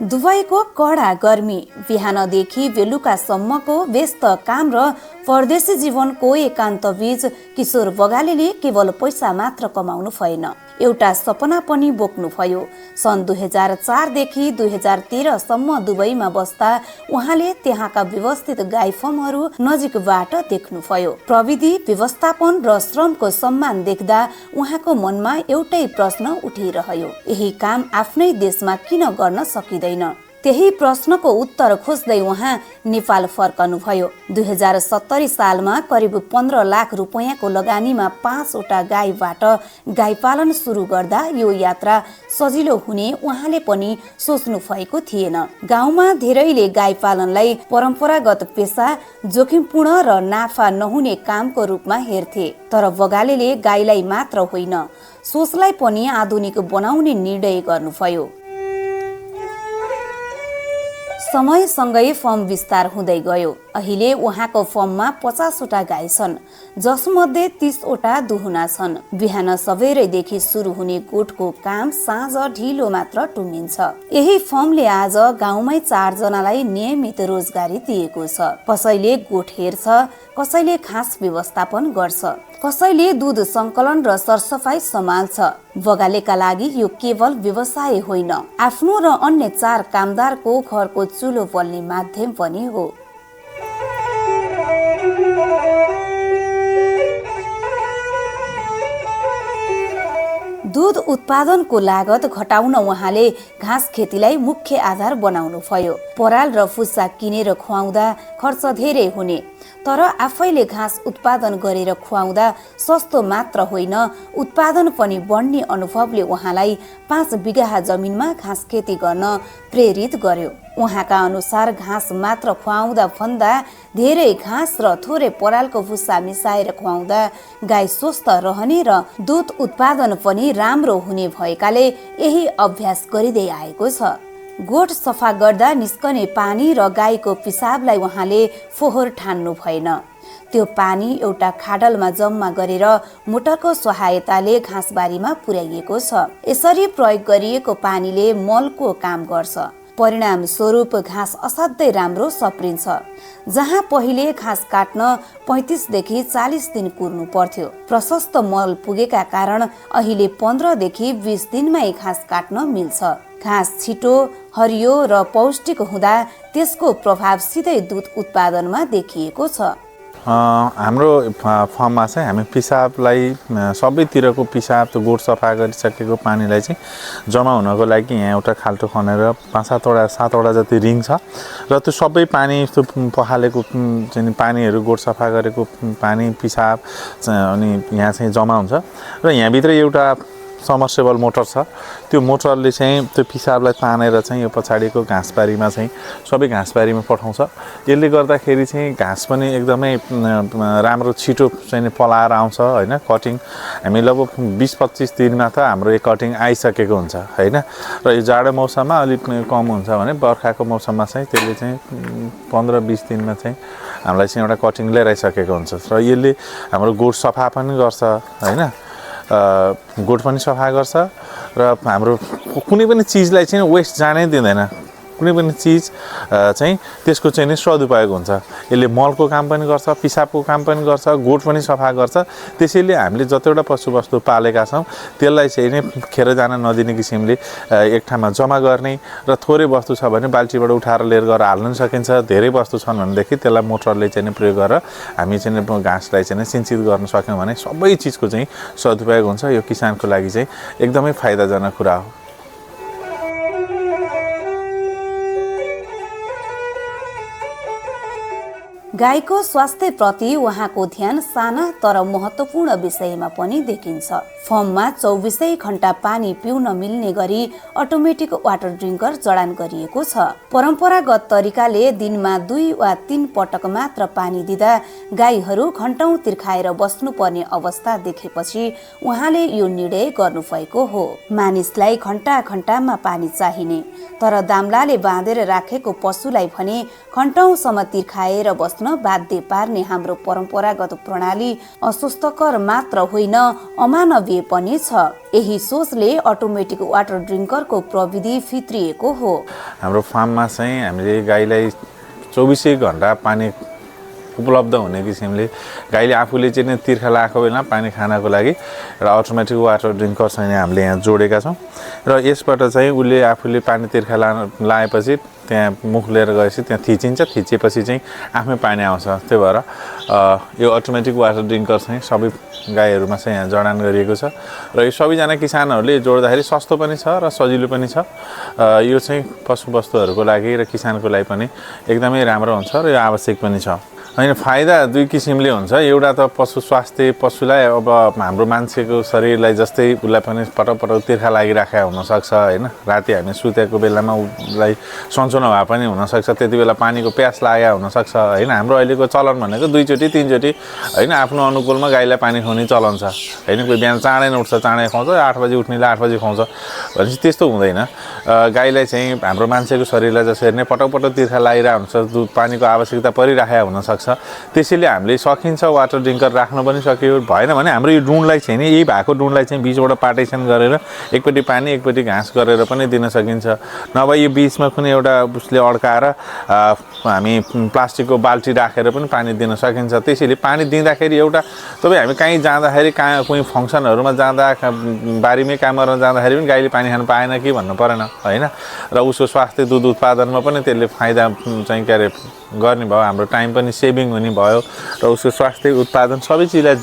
दुबईको कडा गर्मी, बिहानदेखि बेलुकासम्मको व्यस्त काम र परदेशी जीवनको एकान्त बीच किशोर बगालेले केवल पैसा मात्र कमाउनु भएन, एउटा सपना पनि बोक्नु भयो। सन् 2004 देखि 2013 सम्म दुबईमा बस्दा उहाँले त्यहाँका व्यवस्थित गाई फर्महरू नजिकबाट देख्नुभयो। प्रविधि, व्यवस्थापन र श्रमको सम्मान देख्दा उहाँको मनमा एउटै प्रश्न उठिरह्यो, यही काम आफ्नै देशमा किन गर्न सकिँदैन? त्यही प्रश्नको उत्तर खोज्दै उहाँ नेपाल फर्कनुभयो। 2070 सालमा करिब 15 लाख रुपैयाँको लगानीमा 5वटा गाईबाट गाई पालन सुरु गर्दा यो यात्रा सजिलो हुने उहाँले पनि सोच्नु भएको थिएन। गाउँमा धेरैले गाई पालनलाई परम्परागत पेसा, जोखिमपूर्ण र नाफा नहुने कामको रूपमा हेर्थे। तर बगालेले गाईलाई मात्र होइन, सोचलाई पनि आधुनिक बनाउने निर्णय गर्नुभयो। समयसँगै फर्म विस्तार हुँदै गयो। अहिले उहाँको फर्ममा 50वटा गाई छन्, जसमध्ये 30वटा दुहुना छन्। बिहान सबेरैदेखि सुरु हुने गोठको काम साँझ ढिलो मात्र टुङ्गिन्छ। यही फर्मले आज गाउँमै 4 जनालाई नियमित रोजगारी दिएको छ। कसैले गोठ हेर्छ, कसैले घाँस व्यवस्थापन गर्छ, कसैले दूध सङ्कलन र सरसफाई सम्हाल्छ। बगालेका लागि यो केवल व्यवसाय होइन, आफ्नो र अन्य 4 कामदारको घरको चुलो बल्ने माध्यम पनि हो। दूध उत्पादनको लागत घटाउन उहाँले घाँस खेतीलाई मुख्य आधार बनाउनु भयो। पराल र फुस्सा किनेर खुवाउँदा खर्च धेरै हुने, तर आफैले घाँस उत्पादन गरेर खुवाउँदा सस्तो मात्र होइन, उत्पादन पनि बढ्ने अनुभवले उहाँलाई 5 बिघा जमिनमा घाँस खेती गर्न प्रेरित गर्यो। उहाँका अनुसार घाँस मात्र खुवाउँदा भन्दा धेरै घाँस र थोरै परालको भुस्सा मिसाएर खुवाउँदा गाई स्वस्थ रहने र दूध उत्पादन पनि राम्रो हुने भएकाले यही अभ्यास गरिँदै आएको छ। गोठ सफा गर्दा निस्कने पानी र गाईको पिसाबलाई उहाँले फोहोर ठान्नु भएन। त्यो पानी एउटा खाडलमा जम्मा गरेर मोटरको सहायताले घाँसबारीमा पुर्याइएको छ। यसरी प्रयोग गरिएको पानीले मलको काम गर्छ। परिणाम स्वरूप घाँस असाध्यै राम्रो सप्रिन्छ। जहाँ पहिले घाँस काट्न 35 देखि 40 दिन कुर्नु पर्थ्यो, प्रशस्त मल पुगेका कारण अहिले 15 देखि 20 दिनमै घाँस काट्न मिल्छ। घाँस छिटो, हरियो र पौष्टिक हुँदा त्यसको प्रभाव सिधै दूध उत्पादनमा देखिएको छ। हाम्रो फर्ममा चाहिँ हामी पिसाबलाई, सबैतिरको पिसाब, त्यो गोठ सफा गरिसकेको पानीलाई चाहिँ जम्मा हुनको लागि यहाँ एउटा खाल्टो खनेर 5-7वटा जति रिङ छ र त्यो सबै पानी, त्यो पखालेको चाहिँ पानीहरू, गोठ सफा गरेको पानी, पिसाब अनि यहाँ चाहिँ जम्मा हुन्छ र यहाँभित्र एउटा समर्सेबल मोटर छ। त्यो मोटरले चाहिँ त्यो पिसाबलाई तानेर चाहिँ यो पछाडिको घाँसबारीमा चाहिँ सबै घाँसबारीमा पठाउँछ। यसले गर्दाखेरि चाहिँ घाँस पनि एकदमै राम्रो छिटो चाहिँ पलाएर आउँछ होइन। कटिङ हामी लगभग 20-25 दिनमा त हाम्रो यो कटिङ आइसकेको हुन्छ होइन। र यो जाडो मौसममा अलिक कम हुन्छ भने बर्खाको मौसममा चाहिँ त्यसले चाहिँ 15-20 दिनमा चाहिँ हामीलाई चाहिँ एउटा कटिङ लिएर आइसकेको हुन्छ। र यसले हाम्रो गोठ सफा पनि गर्छ होइन, गोठ पनि सफा गर्छ र हाम्रो कुनै पनि चिजलाई चाहिँ वेस्ट जानै दिँदैन। कुनै पनि चिज चाहिँ त्यसको चाहिँ नि सदुपयोग हुन्छ। यसले मलको काम पनि गर्छ, पिसाबको काम पनि गर्छ, गोठ पनि सफा गर्छ। त्यसैले हामीले जतिवटा पशुवस्तु पालेका छौँ त्यसलाई चाहिँ नि खेर जान नदिने किसिमले एक ठाउँमा जम्मा गर्ने र थोरै वस्तु छ भने बाल्टीबाट उठाएर लिएर गएर हाल्न सकिन्छ। धेरै वस्तु छन् भनेदेखि त्यसलाई मोटरले चाहिँ प्रयोग गरेर हामी चाहिँ घाँसलाई चाहिँ सिंचित गर्न सक्यौँ भने सबै चिजको चाहिँ सदुपयोग हुन्छ। यो किसानको लागि चाहिँ एकदमै फाइदाजनक कुरा हो। गाईको स्वास्थ्यप्रति उहाँको ध्यान साना तर महत्त्वपूर्ण विषयमा पनि देखिन्छ। फर्ममा 24 घण्टा पानी पिउन मिल्ने गरी अटोमेटिक वाटर ड्रिङ्कर जडान गरिएको छ। परम्परागत तरिकाले दिनमा 2 वा 3 पटक मात्र पानी दिँदा गाईहरू घण्टौं तिर्खाएर बस्नुपर्ने अवस्था देखेपछि उहाँले यो निर्णय गर्नुभएको हो। मानिसलाई घण्टा घण्टामा पानी चाहिने, तर दाम्लाले बाँधेर राखेको पशुलाई भने घण्टौंसम्म तिर्खाएर बस्नु बाध्य पार्ने हाम्रो परम्परागत प्रणाली अस्वस्थकर मात्र होइन, अमानवीय योग्य पनि छ। यही सोचले अटोमेटिक वाटर ड्रिङ्करको प्रविधि फित्रिएको हो। हाम्रो फार्ममा चाहिँ हामीले गाईलाई 24 घण्टा पानी उपलब्ध हुने किसिमले गाईले आफूले चाहिँ तिर्खा लगाएको बेला पानी खानको लागि र अटोमेटिक वाटर ड्रिङ्कर चाहिँ हामीले यहाँ जोडेका छौँ र यसबाट चाहिँ उसले आफूले पानी तिर्खा लाएपछि त्यहाँ मुख लिएर गएपछि त्यहाँ थिचेपछि चाहिँ आफ्नै पानी आउँछ। त्यही भएर यो अटोमेटिक वाटर ड्रिङ्कर चाहिँ सबै गाईहरूमा चाहिँ यहाँ जडान गरिएको छ र यो सबैजना किसानहरूले जोड्दाखेरि सस्तो पनि छ र सजिलो पनि छ। यो चाहिँ पशुवस्तुहरूको लागि र किसानको लागि पनि एकदमै राम्रो हुन्छ र यो आवश्यक पनि छ। होइन, फाइदा दुई किसिमले हुन्छ। एउटा त पशु स्वास्थ्य, पशुलाई अब हाम्रो मान्छेको शरीरलाई जस्तै उसलाई पनि पटक तिर्खा लागिराखेको हुनसक्छ होइन। राति हामी सुतेको बेलामा उसलाई सन्चो नभए पनि हुनसक्छ, त्यति बेला पानीको प्यास लागेको हुनसक्छ होइन। हाम्रो अहिलेको चलन भनेको 2 चोटि 3 चोटि होइन आफ्नो अनुकूलमा गाईलाई पानी खुवाउने चलन छ होइन। कोही बिहान चाँडै उठ्छ, चाँडै खुवाउँछ, 8 बजी उठ्नेले 8 बजी खुवाउँछ भनेपछि त्यस्तो हुँदैन। गाईलाई चाहिँ हाम्रो मान्छेको शरीरलाई जसरी नै पटक तिर्खा लागिरहेको हुन्छ, दुध पानीको आवश्यकता परिराखेको हुनसक्छ। त्यसैले हामीले सकिन्छ वाटर ड्रिङ्कर राख्न पनि सक्यो। भएन भने हाम्रो यो डुनलाई चाहिँ नि, यही भएको डुनलाई चाहिँ बिचबाट पार्टिसन गरेर एकपट्टि पानी एकपट्टि घाँस गरेर पनि दिन सकिन्छ। नभए यो बिचमा कुनै एउटा उसले अड्काएर हामी प्लास्टिकको बाल्टी राखेर पनि पानी दिन सकिन्छ। त्यसैले पानी दिँदाखेरि एउटा तपाईँ हामी कहीँ जाँदाखेरि कुनै फङ्सनहरूमा जाँदा बारीमै काम गर्न जाँदाखेरि पनि गाईले पानी खानु पाएन कि भन्नु परेन होइन। र उसको स्वास्थ्य दुध उत्पादनमा पनि त्यसले फाइदा चाहिँ के अरे गर्ने भयो, हाम्रो टाइम पनि सेभिङ हुने भयो र उसको स्वास्थ्य उत्पादन सबै चिजलाई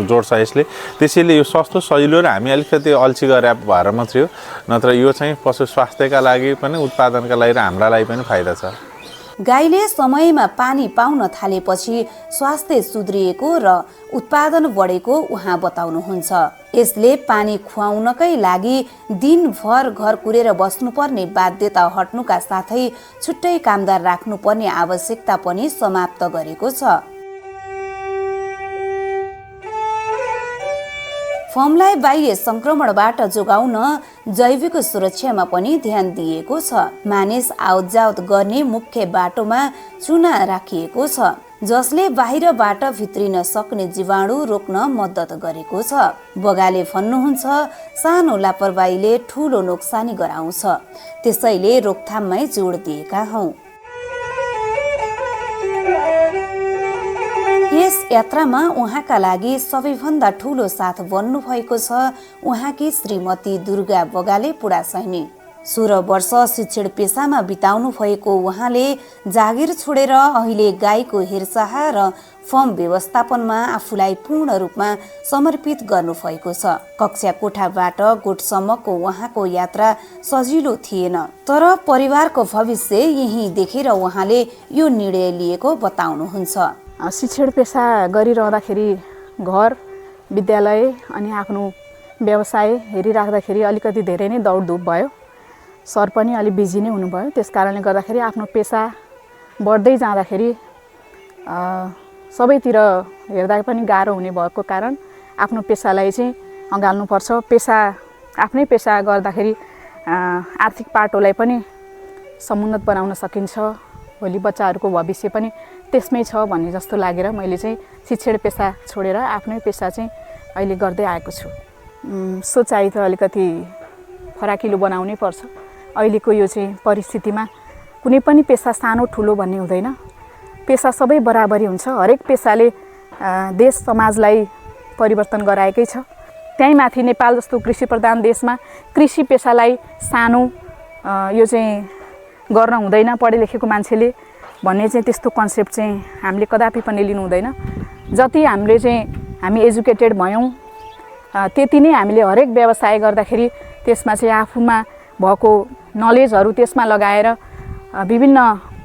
जोड्छ यसले। त्यसैले यो सस्तो सजिलो र हामी अलिकति अल्छी गरे भएर मात्रै हो, नत्र यो चाहिँ पशु स्वास्थ्यका लागि पनि उत्पादनका लागि र हाम्रा लागि पनि फाइदा छ। गाईले समयमा पानी पाउन थालेपछि स्वास्थ्य सुध्रिएको र उत्पादन बढेको उहाँ बताउनुहुन्छ। यसले पानी खुवाउनकै लागि दिनभर घर कुरेर बस्नुपर्ने बाध्यता हट्नुका साथै छुट्टै कामदार राख्नुपर्ने आवश्यकता पनि समाप्त गरेको छ। फर्मलाई बाह्य संक्रमणबाट जोगाउन जैविक सुरक्षामा पनि ध्यान दिएको छ। मानिस आवतजावत गर्ने मुख्य बाटोमा चुना राखिएको छ, जसले बाहिरबाट भित्रिन सक्ने जीवाणु रोक्न मद्दत गरेको छ। बगाले भन्नुहुन्छ, सानो लापरवाहीले ठूलो नोक्सानी गराउँछ, त्यसैले रोकथाममै जोड दिएका हौं। यस यात्रामा उहाँका लागि सबैभन्दा ठूलो साथ बन्नु भएको छ उहाँकी श्रीमती दुर्गा बगाले पुडासैनी। 16 वर्ष शिक्षण पेसामा बिताउनु भएको उहाँले जागिर छोडेर अहिले गाईको हेरचाह र फर्म व्यवस्थापनमा आफूलाई पूर्ण रूपमा समर्पित गर्नुभएको छ। कक्षा कोठाबाट गोठसम्मको उहाँको यात्रा सजिलो थिएन, तर परिवारको भविष्य यही देखेर उहाँले यो निर्णय लिएको बताउनुहुन्छ। शिक्षण पेसा गरिरहँदाखेरि घर, विद्यालय अनि आफ्नो व्यवसाय हेरिराख्दाखेरि अलिकति धेरै नै दौडधुप भयो। सर पनि अलि बिजी नै हुनुभयो। त्यस कारणले गर्दाखेरि आफ्नो पेसा बढ्दै जाँदाखेरि सबैतिर हेर्दा पनि गाह्रो हुने भएको कारण आफ्नो पेसालाई चाहिँ अँगाल्नुपर्छ। आफ्नै पेसा गर्दाखेरि आर्थिक पाटोलाई पनि समुन्नत बनाउन सकिन्छ। भोलि बच्चाहरूको भविष्य पनि त्यसमै छ भन्ने जस्तो लागेर मैले चाहिँ शिक्षण पेसा छोडेर आफ्नै पेसा चाहिँ अहिले गर्दै आएको छु। सोचाइ त अलिकति फराकिलो बनाउनै पर्छ। अहिलेको यो चाहिँ परिस्थितिमा कुनै पनि पेसा सानो ठुलो भन्ने हुँदैन, पेसा सबै बराबरी हुन्छ। हरेक पेसाले देश समाजलाई परिवर्तन गराएकै छ। त्यही माथि नेपाल जस्तो कृषि प्रधान देशमा कृषि पेसालाई सानो यो चाहिँ गर्न हुँदैन, पढे लेखेको मान्छेले भन्ने चाहिँ त्यस्तो कन्सेप्ट चाहिँ हामीले कदापि पनि लिनु हुँदैन। जति हामी एजुकेटेड भयौँ त्यति नै हामीले हरेक व्यवसाय गर्दाखेरि त्यसमा चाहिँ आफूमा भएको नलेजहरू त्यसमा लगाएर विभिन्न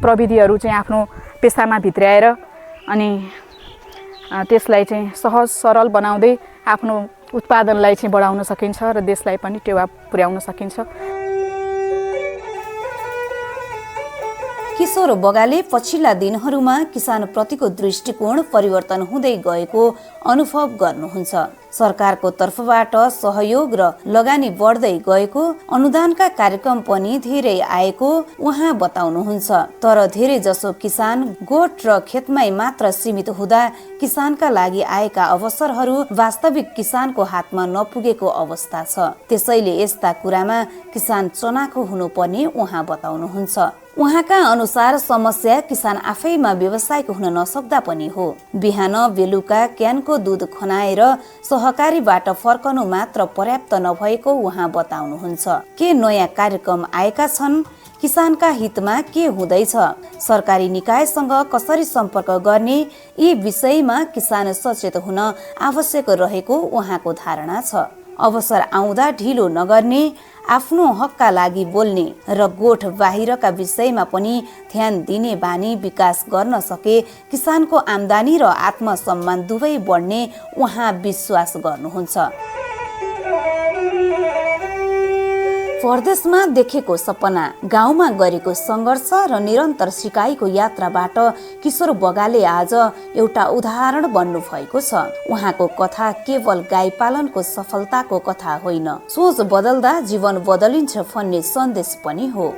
प्रविधिहरू चाहिँ आफ्नो पेसामा भित्र्याएर अनि त्यसलाई चाहिँ सहज सरल बनाउँदै आफ्नो उत्पादनलाई चाहिँ बढाउन सकिन्छ र देशलाई पनि टेवा पुर्याउन सकिन्छ। किशोर बगाले पछिल्ला दिनहरूमा किसान प्रतिको दृष्टिकोण परिवर्तन हुँदै गएको अनुभव गर्नुहुन्छ। सरकारको तर्फबाट सहयोग र लगानी बढ्दै गएको, अनुदानका कार्यक्रम पनि धेरै आएको उहाँ बताउनुहुन्छ। तर धेरै जसो किसान गोठ र खेतमै मात्र सीमित हुँदा किसानका लागि आएका अवसरहरू वास्तविक किसानको हातमा नपुगेको अवस्था छ। त्यसैले यस्ता कुरामा किसान चनाखो हुनुपर्ने उहाँ बताउनुहुन्छ। उहाँका अनुसार समस्या किसान आफैमा व्यवसायिक हुन नसक्दा पनि हो। बिहान बेलुका क्यानको दूध खनाएर सहकारीबाट फर्कनु मात्र पर्याप्त नभएको उहाँ बताउनुहुन्छ। के नयाँ कार्यक्रम आएका छन्? किसानका हितमा के हुँदैछ? सरकारी निकायसँग कसरी सम्पर्क गर्ने? यी विषयमा किसान सचेत हुन आवश्यक रहेको उहाँको धारणा छ। अवसर आउँदा ढिलो नगर्ने, आफ्नो हकका लागि बोल्ने र गोठ बाहिरका विषयमा पनि ध्यान दिने बानी विकास गर्न सके किसानको आम्दानी र आत्मसम्मान दुवै बढ्ने उहाँ विश्वास गर्नुहुन्छ। परदेशमा देखेको सपना, गाउँमा गरेको सङ्घर्ष र निरन्तर सिकाइको यात्राबाट किशोर बगाले आज एउटा उदाहरण बन्नु भएको छ। उहाँको कथा केवल गाई पालनको सफलताको कथा होइन, सोच बदल्दा जीवन बदलिन्छ भन्ने सन्देश पनि हो।